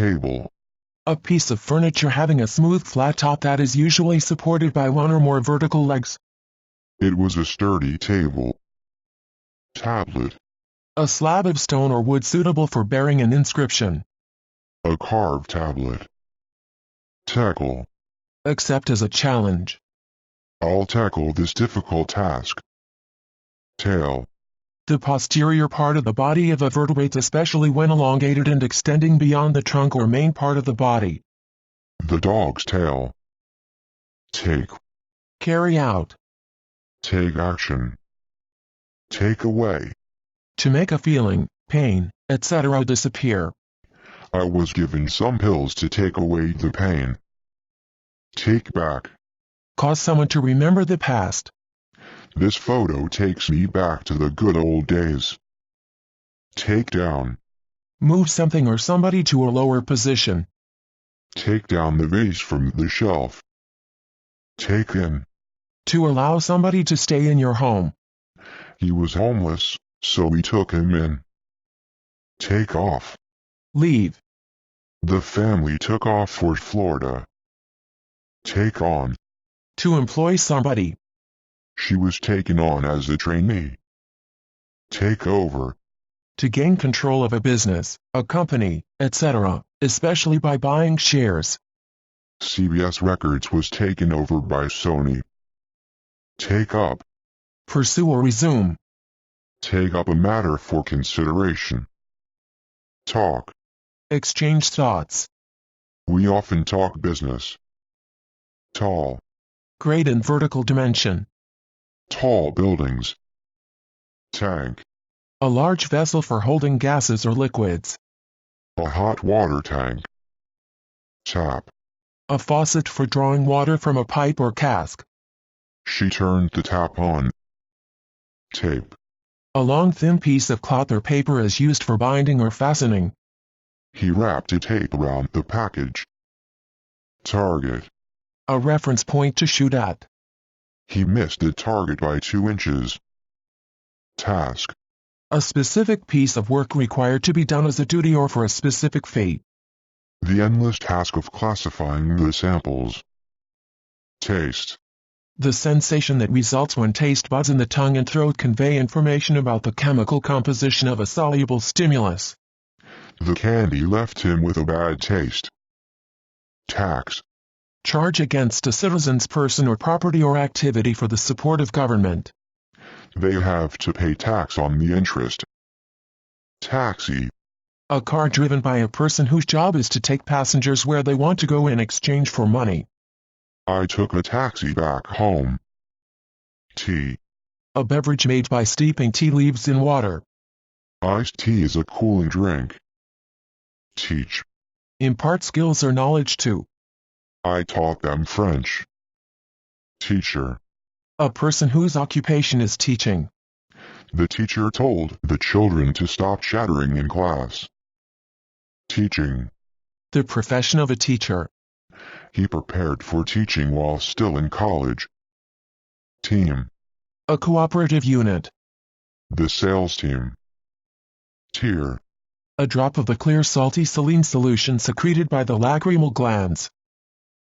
Table. A piece of furniture having a smooth flat top that is usually supported by one or more vertical legs. It was a sturdy table. Tablet. A slab of stone or wood suitable for bearing an inscription. A carved tablet. Tackle. Accept as a challenge. I'll tackle this difficult task. Tail. The posterior part of the body of a vertebrate, especially when elongated and extending beyond the trunk or main part of the body. The dog's tail. Take. Carry out. Take action. Take away. To make a feeling, pain, etc. disappear. I was given some pills to take away the pain. Take back. Cause someone to remember the past. This photo takes me back to the good old days. Take down. Move something or somebody to a lower position. Take down the vase from the shelf. Take in. To allow somebody to stay in your home. He was homeless, so we took him in. Take off. Leave. The family took off for Florida. Take on. To employ somebody. She was taken on as a trainee. Take over. To gain control of a business, a company, etc., especially by buying shares. CBS Records was taken over by Sony. Take up. Pursue or resume. Take up a matter for consideration. Talk. Exchange thoughts. We often talk business. Tall. Grade and vertical dimension. Tall buildings. Tank. A large vessel for holding gases or liquids. A hot water tank. Tap. A faucet for drawing water from a pipe or cask. She turned the tap on. Tape. A long thin piece of cloth or paper is used for binding or fastening. He wrapped a tape around the package. Target. A reference point to shoot at. He missed the target by 2 inches. Task. A specific piece of work required to be done as a duty or for a specific fate. The endless task of classifying the samples. Taste. The sensation that results when taste buds in the tongue and throat convey information about the chemical composition of a soluble stimulus. The candy left him with a bad taste. Tax. Charge against a citizen's person or property or activity for the support of government. They have to pay tax on the interest. Taxi. A car driven by a person whose job is to take passengers where they want to go in exchange for money. I took a taxi back home. Tea. A beverage made by steeping tea leaves in water. Iced tea is a cooling drink. Teach. Impart skills or knowledge to. I taught them French. Teacher. A person whose occupation is teaching. The teacher told the children to stop chattering in class. Teaching. The profession of a teacher. He prepared for teaching while still in college. Team. A cooperative unit. The sales team. Tear. A drop of the clear salty saline solution secreted by the lacrimal glands.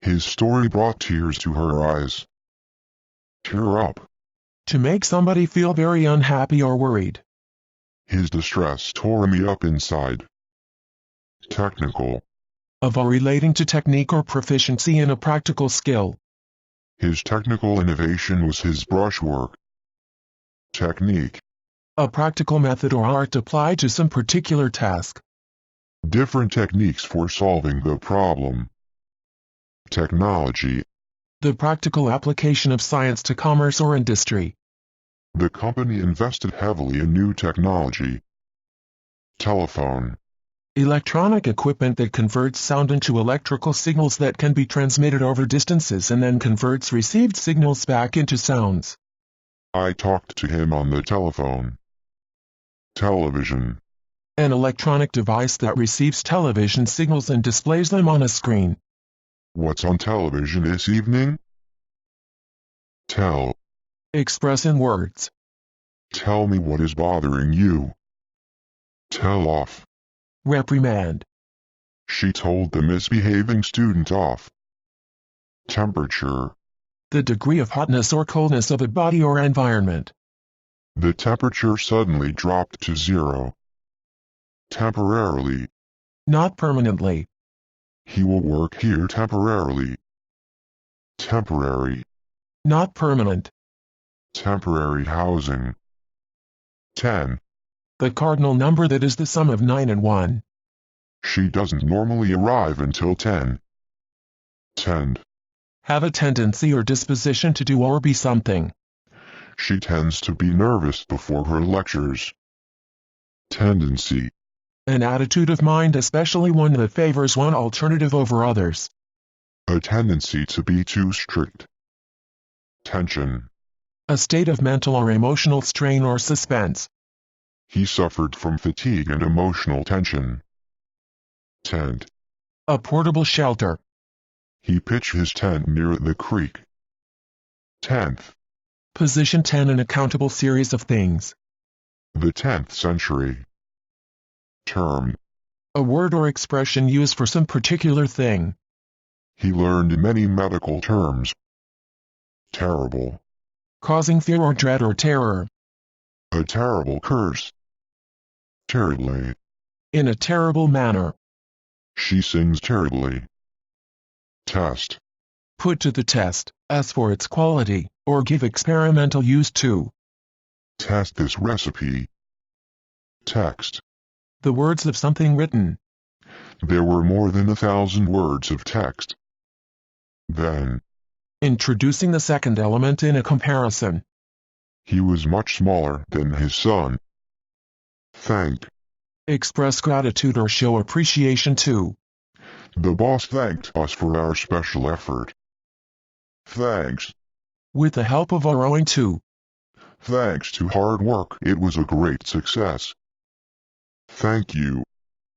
His story brought tears to her eyes. Tear up. To make somebody feel very unhappy or worried. His distress tore me up inside. Technical. Of or relating to technique or proficiency in a practical skill. His technical innovation was his brushwork. Technique. A practical method or art applied to some particular task. Different techniques for solving the problem. Technology. The practical application of science to commerce or industry. The company invested heavily in new technology. Telephone. Electronic equipment that converts sound into electrical signals that can be transmitted over distances and then converts received signals back into sounds. I talked to him on the telephone. Television. An electronic device that receives television signals and displays them on a screen. What's on television this evening? Tell. Express in words. Tell me what is bothering you. Tell off. Reprimand. She told the misbehaving student off. Temperature. The degree of hotness or coldness of a body or environment. The temperature suddenly dropped to 0. Temporarily. Not permanently. He will work here temporarily. Temporary. Not permanent. Temporary housing. 10. The cardinal number that is the sum of 9 and 1. She doesn't normally arrive until 10. Tend. Have a tendency or disposition to do or be something. She tends to be nervous before her lectures. Tendency. An attitude of mind, especially one that favors one alternative over others. A tendency to be too strict. Tension. A state of mental or emotional strain or suspense. He suffered from fatigue and emotional tension. Tent. A portable shelter. He pitched his tent near the creek. 10th. Position 10, an accountable series of things. The 10th century. Term. A word or expression used for some particular thing. He learned many medical terms. Terrible. Causing fear or dread or terror. A terrible curse. Terribly. In a terrible manner. She sings terribly. Test. Put to the test, as for its quality, or give experimental use to. Test this recipe. Text. The words of something written. There were more than 1,000 words of text. Then. Introducing the second element in a comparison. He was much smaller than his son. Thank. Express gratitude or show appreciation to. The boss thanked us for our special effort. Thanks. With the help of or owing to. Thanks to hard work, it was a great success. Thank you.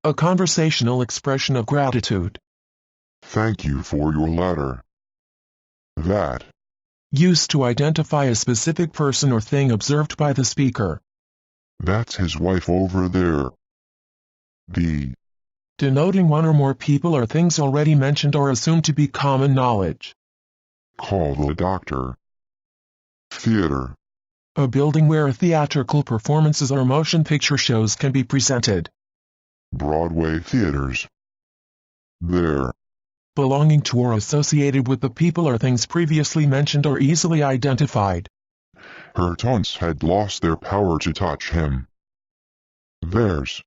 A conversational expression of gratitude. Thank you for your letter. That. Used to identify a specific person or thing observed by the speaker. That's his wife over there. The. Denoting one or more people or things already mentioned or assumed to be common knowledge. Call the doctor. Theater. A building where theatrical performances or motion picture shows can be presented. Broadway theaters. There. Belonging to or associated with the people or things previously mentioned or easily identified. Her taunts had lost their power to touch him. Theirs.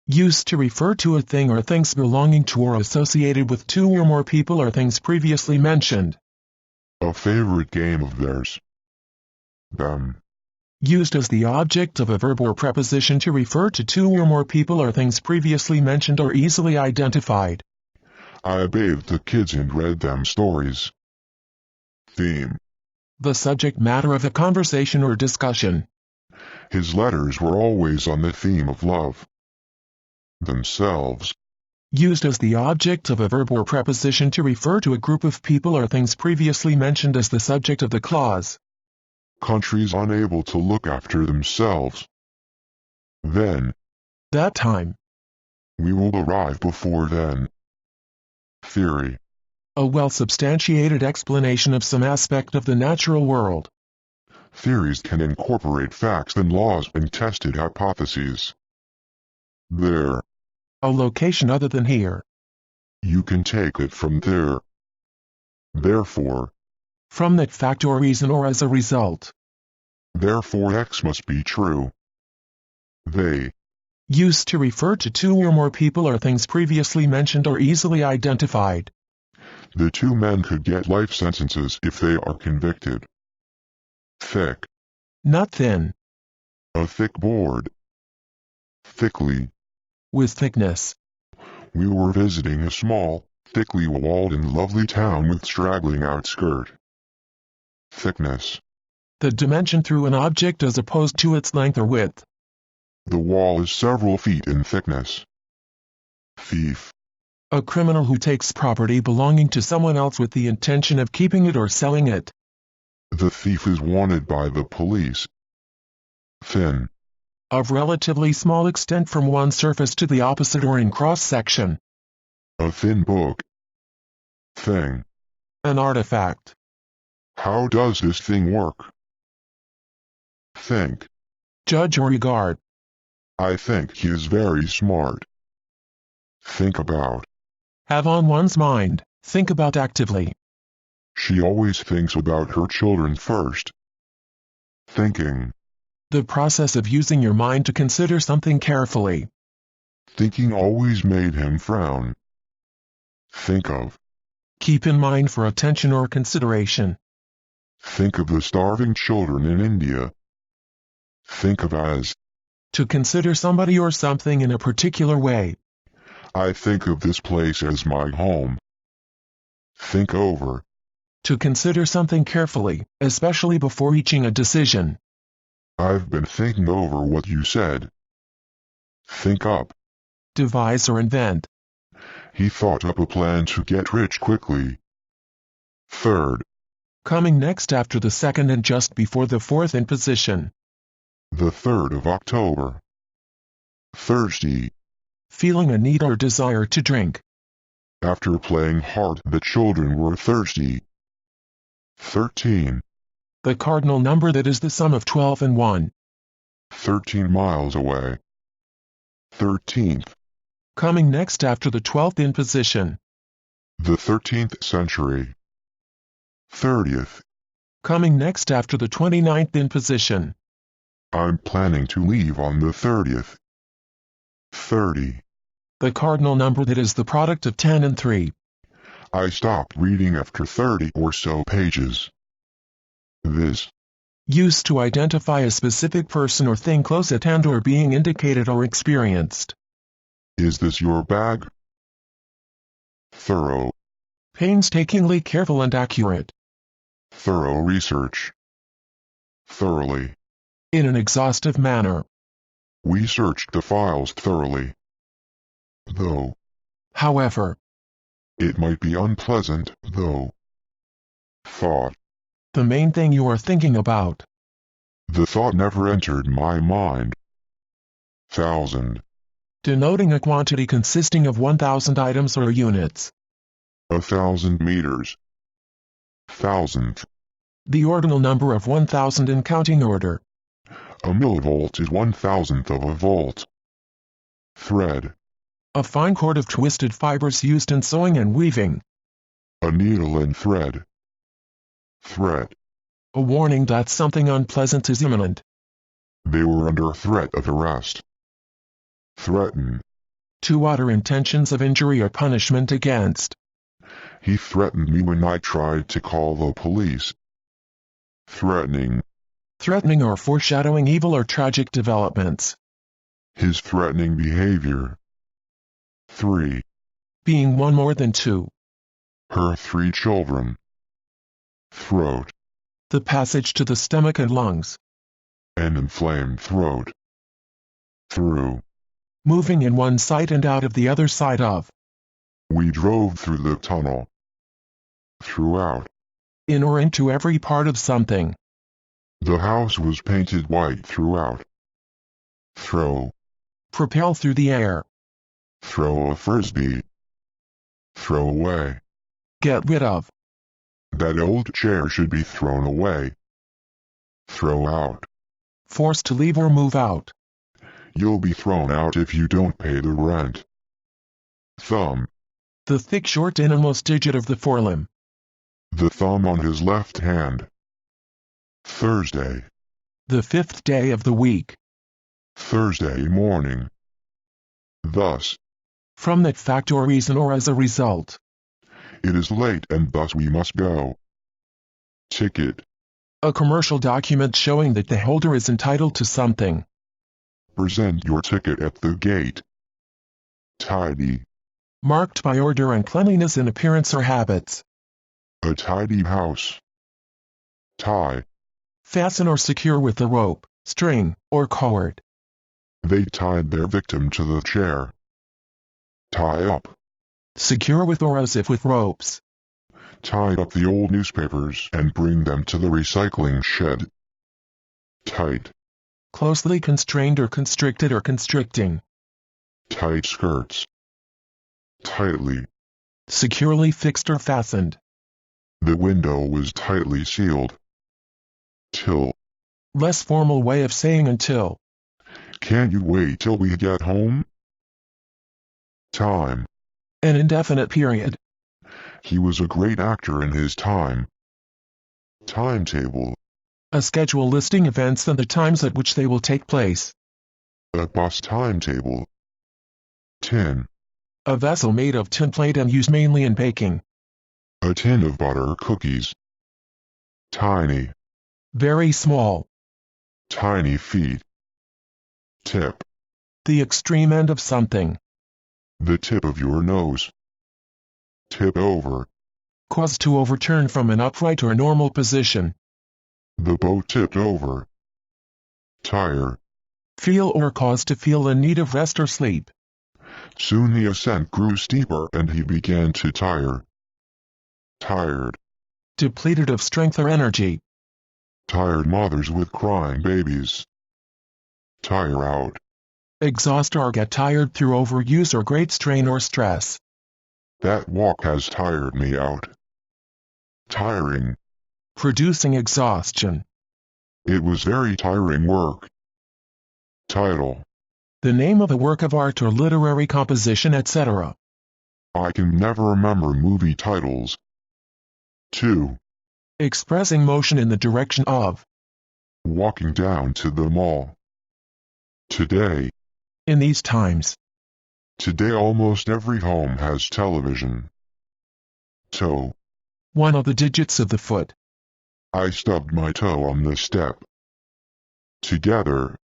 Used to refer to a thing or things belonging to or associated with two or more people or things previously mentioned. A favorite game of theirs. Them. Used as the object of a verb or preposition to refer to two or more people or things previously mentioned or easily identified. I bathed the kids and read them stories. Theme. The subject matter of a conversation or discussion. His letters were always on the theme of love. Themselves. Used as the object of a verb or preposition to refer to a group of people or things previously mentioned as the subject of the clause. Countries unable to look after themselves. Then. That time. We will arrive before then. Theory. A well-substantiated explanation of some aspect of the natural world. Theories can incorporate facts and laws and tested hypotheses. There. A location other than here. You can take it from there. Therefore. From that fact or reason or as a result. Therefore X must be true. They. Used to refer to two or more people or things previously mentioned or easily identified. The two men could get life sentences if they are convicted. Thick. Not thin. A thick board. Thickly. With thickness. We were visiting a small, thickly walled and lovely town with straggling outskirt. Thickness. The dimension through an object as opposed to its length or width. The wall is several feet in thickness. Thief. A criminal who takes property belonging to someone else with the intention of keeping it or selling it. The thief is wanted by the police. Thin. Of relatively small extent from one surface to the opposite or in cross-section. A thin book. Thing. An artifact. How does this thing work? Think. Judge or regard. I think he is very smart. Think about. Have on one's mind. Think about actively. She always thinks about her children first. Thinking. The process of using your mind to consider something carefully. Thinking always made him frown. Think of. Keep in mind for attention or consideration. Think of the starving children in India. Think of as. To consider somebody or something in a particular way. I think of this place as my home. Think over. To consider something carefully, especially before reaching a decision. I've been thinking over what you said. Think up. Devise or invent. He thought up a plan to get rich quickly. Third. Coming next after the second and just before the fourth in position. The 3rd of October. Thirsty. Feeling a need or desire to drink. After playing hard, the children were thirsty. 13. The cardinal number that is the sum of 12 and 1. 13 miles away. 13th. Coming next after the 12th in position. The 13th century. 30th. Coming next after the 29th in position. I'm planning to leave on the 30th. 30. The cardinal number that is the product of 10 and 3. I stopped reading after 30 or so pages. This. Used to identify a specific person or thing close at hand or being indicated or experienced. Is this your bag? Thorough. Painstakingly careful and accurate. Thorough research. Thoroughly. In an exhaustive manner. We searched the files thoroughly. Though. However. It might be unpleasant, though. Thought. The main thing you are thinking about. The thought never entered my mind. 1,000. Denoting a quantity consisting of 1,000 items or units. 1,000 meters. 1,000th. The ordinal number of 1,000 in counting order. A millivolt is 1,000th of a volt. Thread. A fine cord of twisted fibers used in sewing and weaving. A needle and thread. Threat. A warning that something unpleasant is imminent. They were under threat of arrest. Threaten. To utter intentions of injury or punishment against. He threatened me when I tried to call the police. Threatening. Threatening or foreshadowing evil or tragic developments. His threatening behavior. 3. Being one more than two. Her 3 children. Throat. The passage to the stomach and lungs. An inflamed throat. Through. Moving in one side and out of the other side of. We drove through the tunnel. Throughout. In or into every part of something. The house was painted white throughout. Throw. Propel through the air. Throw a frisbee. Throw away. Get rid of. That old chair should be thrown away. Throw out. Forced to leave or move out. You'll be thrown out if you don't pay the rent. Thumb. The thick short innermost digit of the forelimb. The thumb on his left hand. Thursday. The 5th day of the week. Thursday morning. Thus. From that fact or reason or as a result. It is late and thus we must go. Ticket. A commercial document showing that the holder is entitled to something. Present your ticket at the gate. Tidy. Marked by order and cleanliness in appearance or habits. A tidy house. Tie. Fasten or secure with a rope, string, or cord. They tied their victim to the chair. Tie up. Secure with or as if with ropes. Tie up the old newspapers and bring them to the recycling shed. Tight. Closely constrained or constricted or constricting. Tight skirts. tightly. Securely fixed or fastened. The window was tightly sealed. Till. Less formal way of saying until. Can't you wait till we get home? Time. An indefinite period. He was a great actor in his time. Timetable. A schedule listing events and the times at which they will take place. A bus timetable. Tin. A vessel made of tin plate and used mainly in baking. A tin of butter cookies. Tiny. Very small. Tiny feet. Tip. The extreme end of something. The tip of your nose. Tip over. Cause to overturn from an upright or normal position. The boat tipped over. Tire. Feel or cause to feel in need of rest or sleep. Soon the ascent grew steeper and he began to tire. Tired. Depleted of strength or energy. Tired mothers with crying babies. Tire out. Exhaust or get tired through overuse or great strain or stress. That walk has tired me out. Tiring. Producing exhaustion. It was very tiring work. Title. The name of a work of art or literary composition, etc. I can never remember movie titles. 2. Expressing motion in the direction of. Walking down to the mall. Today. In these times. Today almost every home has television. Toe. One of the digits of the foot. I stubbed my toe on the step. Together.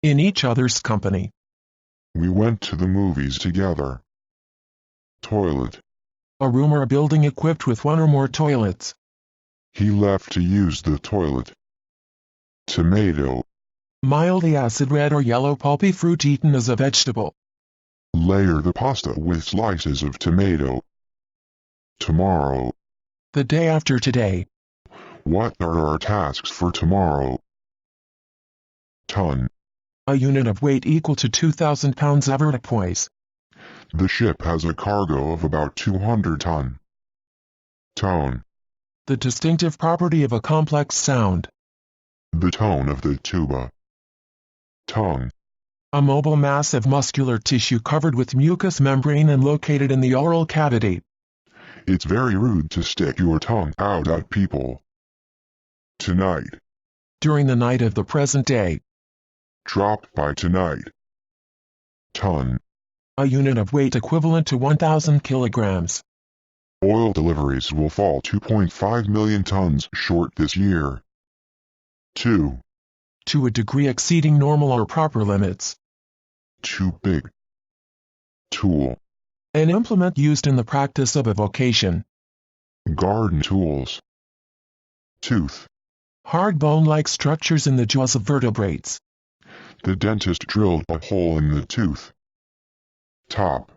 In each other's company. We went to the movies together. Toilet. A room or a building equipped with one or more toilets. He left to use the toilet. Tomato. Mildly acid red or yellow pulpy fruit eaten as a vegetable. Layer the pasta with slices of tomato. Tomorrow. The day after today. What are our tasks for tomorrow? Ton. A unit of weight equal to 2,000 pounds avoirdupois. The ship has a cargo of about 200 ton. Tone. The distinctive property of a complex sound. The tone of the tuba. Tongue. A mobile mass of muscular tissue covered with mucous membrane and located in the oral cavity. It's very rude to stick your tongue out at people. Tonight. During the night of the present day. Dropped by tonight. Ton. A unit of weight equivalent to 1,000 kilograms. Oil deliveries will fall 2.5 million tons short this year. 2. To a degree exceeding normal or proper limits. Too big. Tool. An implement used in the practice of a vocation. Garden tools. Tooth. Hard bone-like structures in the jaws of vertebrates. The dentist drilled a hole in the tooth. Top.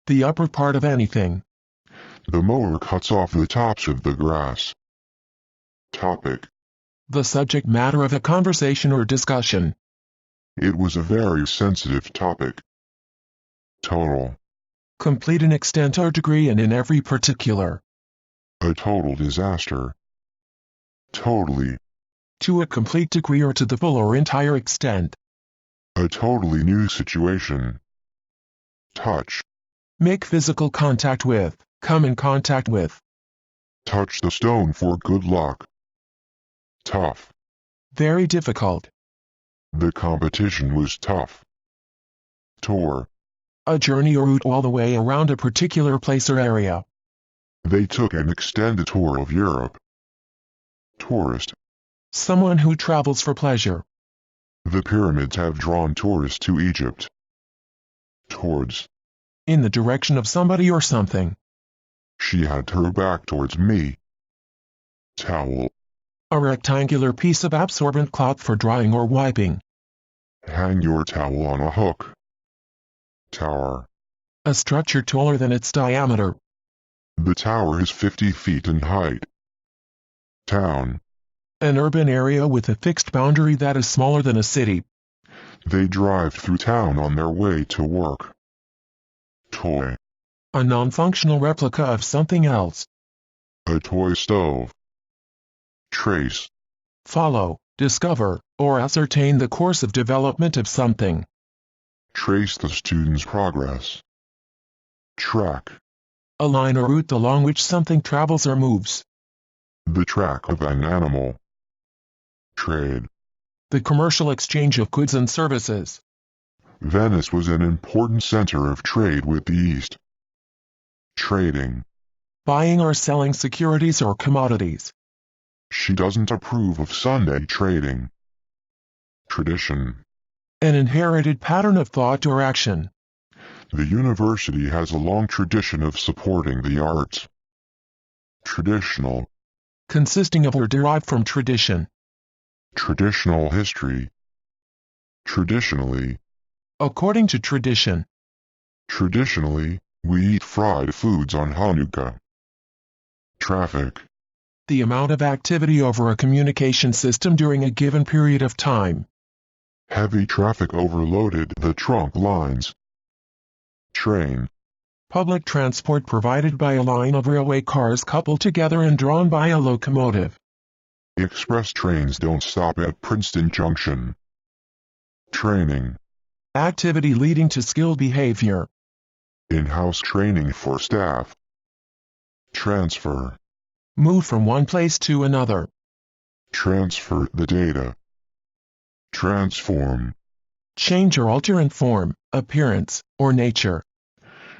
The upper part of anything. The mower cuts off the tops of the grass. Topic. The subject matter of a conversation or discussion. It was a very sensitive topic. Total. Complete in extent or degree and in every particular. A total disaster. Totally. To a complete degree or to the full or entire extent. A totally new situation. Touch. Make physical contact with, come in contact with. Touch the stone for good luck. Tough. Very difficult. The competition was tough. Tour. A journey or route all the way around a particular place or area. They took an extended tour of Europe. Tourist. Someone who travels for pleasure. The pyramids have drawn tourists to Egypt. Towards. In the direction of somebody or something. She had her back towards me. Towel. A rectangular piece of absorbent cloth for drying or wiping. Hang your towel on a hook. Tower. A structure taller than its diameter. The tower is 50 feet in height. Town. An urban area with a fixed boundary that is smaller than a city. They drive through town on their way to work. Toy. A non-functional replica of something else. A toy stove. Trace. Follow, discover, or ascertain the course of development of something. Trace the student's progress. Track. A line or route along which something travels or moves. The track of an animal. Trade. The commercial exchange of goods and services. Venice was an important center of trade with the East. Trading. Buying or selling securities or commodities. She doesn't approve of Sunday trading. Tradition. An inherited pattern of thought or action. The university has a long tradition of supporting the arts. Traditional. Consisting of or derived from tradition. Traditional history. Traditionally. According to tradition. Traditionally, we eat fried foods on Hanukkah. Traffic. The amount of activity over a communication system during a given period of time. Heavy traffic overloaded the trunk lines. Train. Public transport provided by a line of railway cars coupled together and drawn by a locomotive. Express trains don't stop at Princeton Junction. Training. Activity leading to skilled behavior. In-house training for staff. Transfer. Move from one place to another. Transfer the data. Transform. Change or alter in form, appearance, or nature.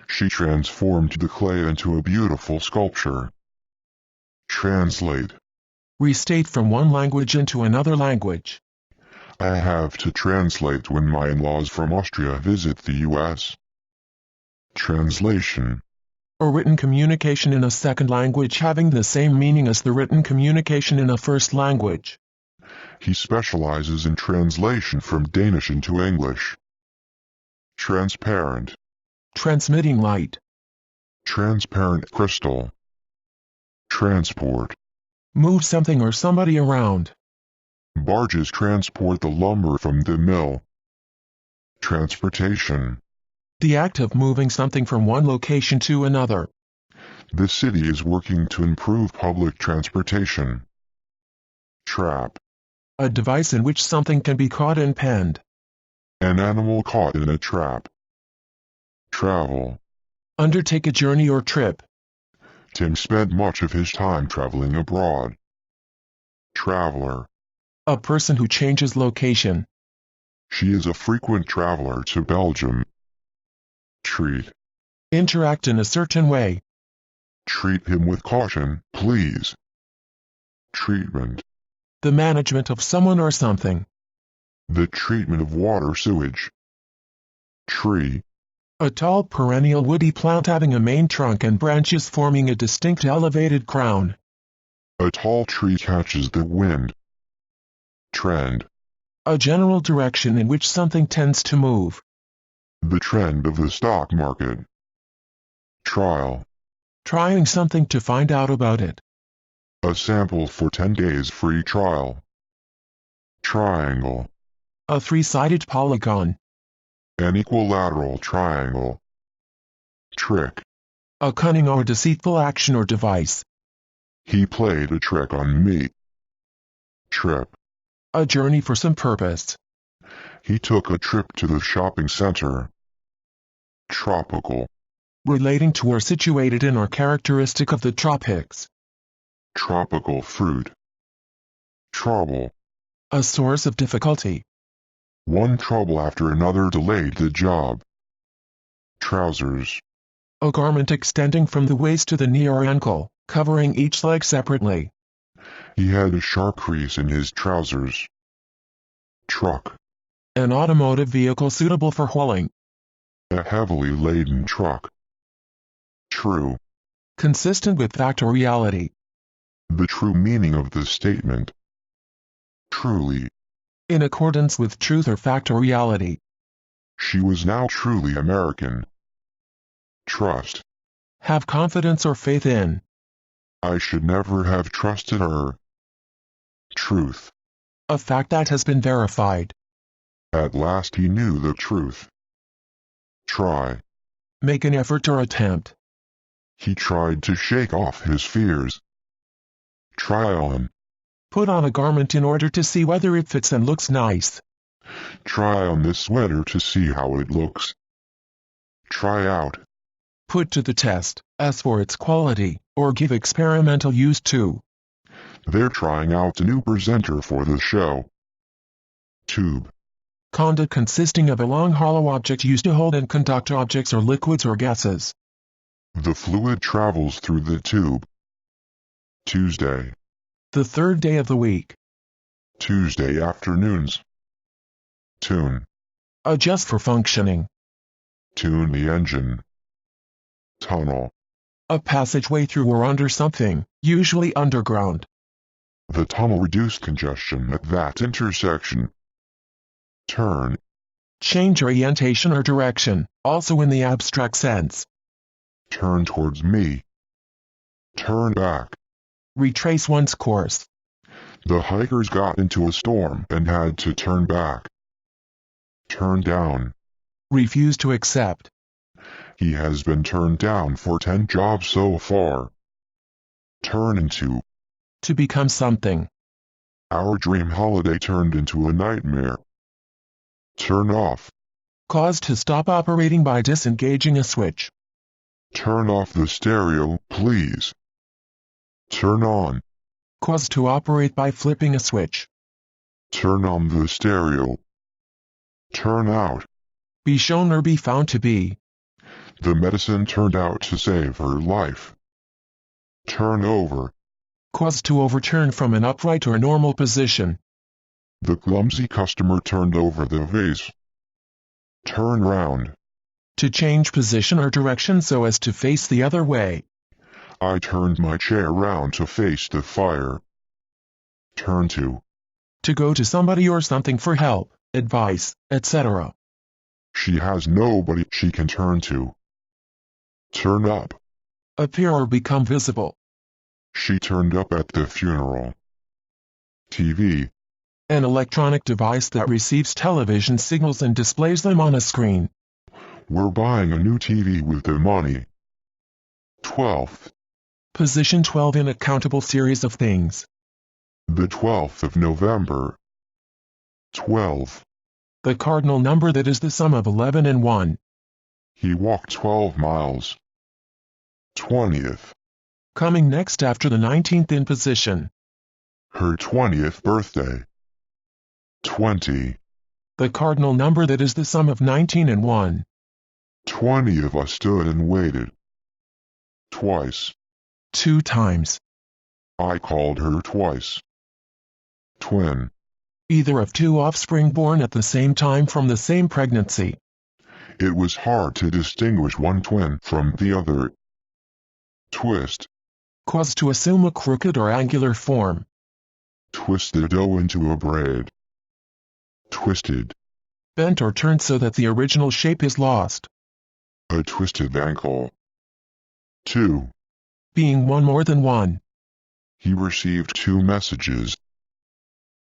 She transformed the clay into a beautiful sculpture. Translate. Restate from one language into another language. I have to translate when my in-laws from Austria visit the U.S. Translation. A written communication in a second language having the same meaning as the written communication in a first language. He specializes in translation from Danish into English. Transparent. Transmitting light. Transparent crystal. Transport. Move something or somebody around. Barges transport the lumber from the mill. Transportation. The act of moving something from one location to another. The city is working to improve public transportation. Trap. A device in which something can be caught and penned. An animal caught in a trap. Travel. Undertake a journey or trip. Tim spent much of his time traveling abroad. Traveler. A person who changes location. She is a frequent traveler to Belgium. Treat. Interact in a certain way. Treat him with caution, please. Treatment. The management of someone or something. The treatment of water sewage. Tree. A tall perennial woody plant having a main trunk and branches forming a distinct elevated crown. A tall tree catches the wind. Trend. A general direction in which something tends to move. The trend of the stock market. Trial. Trying something to find out about it. A sample for 10 days free trial. Triangle. A three-sided polygon. An equilateral triangle. Trick. A cunning or deceitful action or device. He played a trick on me. Trip. A journey for some purpose. He took a trip to the shopping center. Tropical. Relating to or situated in or characteristic of the tropics. Tropical fruit. Trouble. A source of difficulty. One trouble after another delayed the job. Trousers. A garment extending from the waist to the knee or ankle, covering each leg separately. He had a sharp crease in his trousers. Truck. An automotive vehicle suitable for hauling. A heavily laden truck. True. Consistent with fact or reality. The true meaning of the statement. Truly. In accordance with truth or fact or reality. She was now truly American. Trust. Have confidence or faith in. I should never have trusted her. Truth. A fact that has been verified. At last he knew the truth. Try. Make an effort or attempt. He tried to shake off his fears. Try on. Put on a garment in order to see whether it fits and looks nice. Try on this sweater to see how it looks. Try out. Put to the test, as for its quality, or give experimental use to. They're trying out a new presenter for the show. Tube. Conduit consisting of a long hollow object used to hold and conduct objects or liquids or gases. The fluid travels through the tube. Tuesday. The third day of the week. Tuesday afternoons. Tune. Adjust for functioning. Tune the engine. Tunnel. A passageway through or under something, usually underground. The tunnel reduced congestion at that intersection. Turn. Change orientation or direction, also in the abstract sense. Turn towards me. Turn back. Retrace one's course. The hikers got into a storm and had to turn back. Turn down. Refuse to accept. He has been turned down for 10 jobs so far. Turn into. To become something. Our dream holiday turned into a nightmare. Turn off. Cause to stop operating by disengaging a switch. Turn off the stereo, please. Turn on. Cause to operate by flipping a switch. Turn on the stereo. Turn out. Be shown or be found to be. The medicine turned out to save her life. Turn over. Cause to overturn from an upright or normal position. The clumsy customer turned over the vase. Turn round. To change position or direction so as to face the other way. I turned my chair round to face the fire. Turn to. To go to somebody or something for help, advice, etc. She has nobody she can turn to. Turn up. Appear or become visible. She turned up at the funeral. TV. An electronic device that receives television signals and displays them on a screen. We're buying a new TV with the money. 12th. Position 12 in a countable series of things. The 12th of November. 12. The cardinal number that is the sum of 11 and 1. He walked 12 miles. 20th. Coming next after the 19th in position. Her 20th birthday. 20. The cardinal number that is the sum of 19 and 1. 20 of us stood and waited. Twice. 2 times. I called her twice. Twin. Either of 2 offspring born at the same time from the same pregnancy. It was hard to distinguish one twin from the other. Twist. Cause to assume a crooked or angular form. Twist the dough into a braid. Twisted. Bent or turned so that the original shape is lost. A twisted ankle. 2. Being one more than one. He received 2 messages.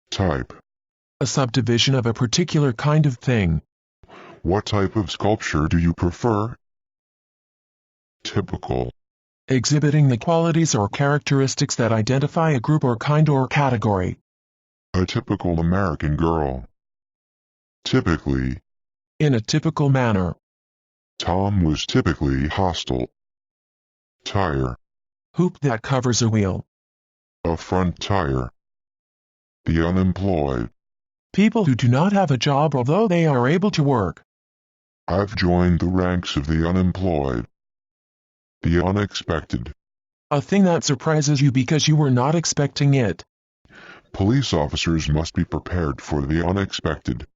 Type. A subdivision of a particular kind of thing. What type of sculpture do you prefer? Typical. Exhibiting the qualities or characteristics that identify a group or kind or category. A typical American girl. Typically. In a typical manner. Tom was typically hostile. Tire. Hoop that covers a wheel. A front tire. The unemployed. People who do not have a job although they are able to work. I've joined the ranks of the unemployed. The unexpected. A thing that surprises you because you were not expecting it. Police officers must be prepared for the unexpected.